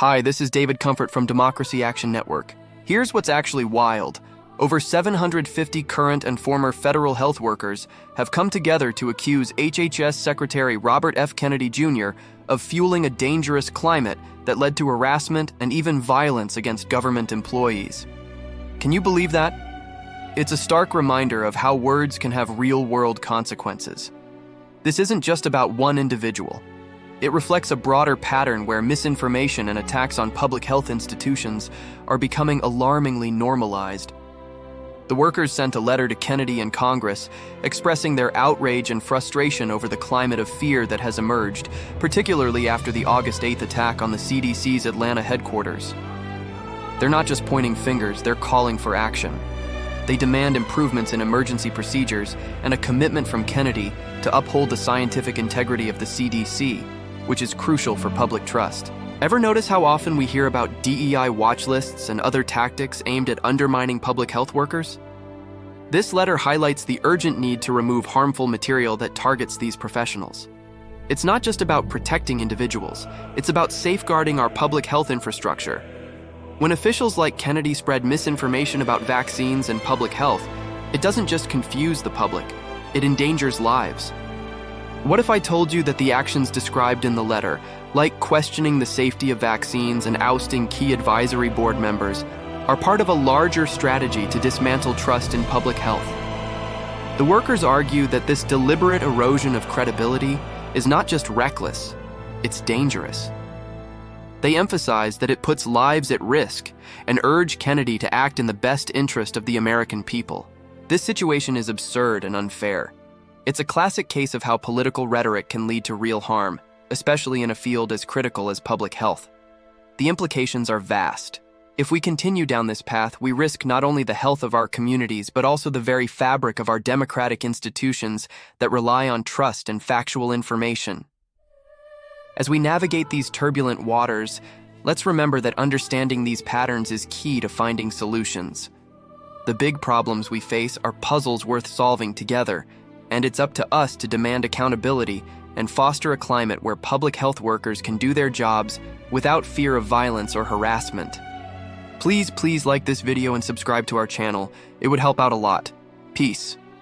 Hi, this is David Comfort from Democracy Action Network. Here's what's actually wild. Over 750 current and former federal health workers have come together to accuse HHS Secretary Robert F. Kennedy Jr. of fueling a dangerous climate that led to harassment and even violence against government employees. Can you believe that? It's a stark reminder of how words can have real-world consequences. This isn't just about one individual. It reflects a broader pattern where misinformation and attacks on public health institutions are becoming alarmingly normalized. The workers sent a letter to Kennedy and Congress expressing their outrage and frustration over the climate of fear that has emerged, particularly after the August 8th attack on the CDC's Atlanta headquarters. They're not just pointing fingers, they're calling for action. They demand improvements in emergency procedures and a commitment from Kennedy to uphold the scientific integrity of the CDC, which is crucial for public trust. Ever notice how often we hear about DEI watch lists and other tactics aimed at undermining public health workers? This letter highlights the urgent need to remove harmful material that targets these professionals. It's not just about protecting individuals, it's about safeguarding our public health infrastructure. When officials like Kennedy spread misinformation about vaccines and public health, it doesn't just confuse the public, it endangers lives. What if I told you that the actions described in the letter, like questioning the safety of vaccines and ousting key advisory board members, are part of a larger strategy to dismantle trust in public health? The workers argue that this deliberate erosion of credibility is not just reckless, it's dangerous. They emphasize that it puts lives at risk and urge Kennedy to act in the best interest of the American people. This situation is absurd and unfair. It's a classic case of how political rhetoric can lead to real harm, especially in a field as critical as public health. The implications are vast. If we continue down this path, we risk not only the health of our communities, but also the very fabric of our democratic institutions that rely on trust and factual information. As we navigate these turbulent waters, let's remember that understanding these patterns is key to finding solutions. The big problems we face are puzzles worth solving together, and it's up to us to demand accountability and foster a climate where public health workers can do their jobs without fear of violence or harassment. Please like this video and subscribe to our channel. It would help out a lot. Peace.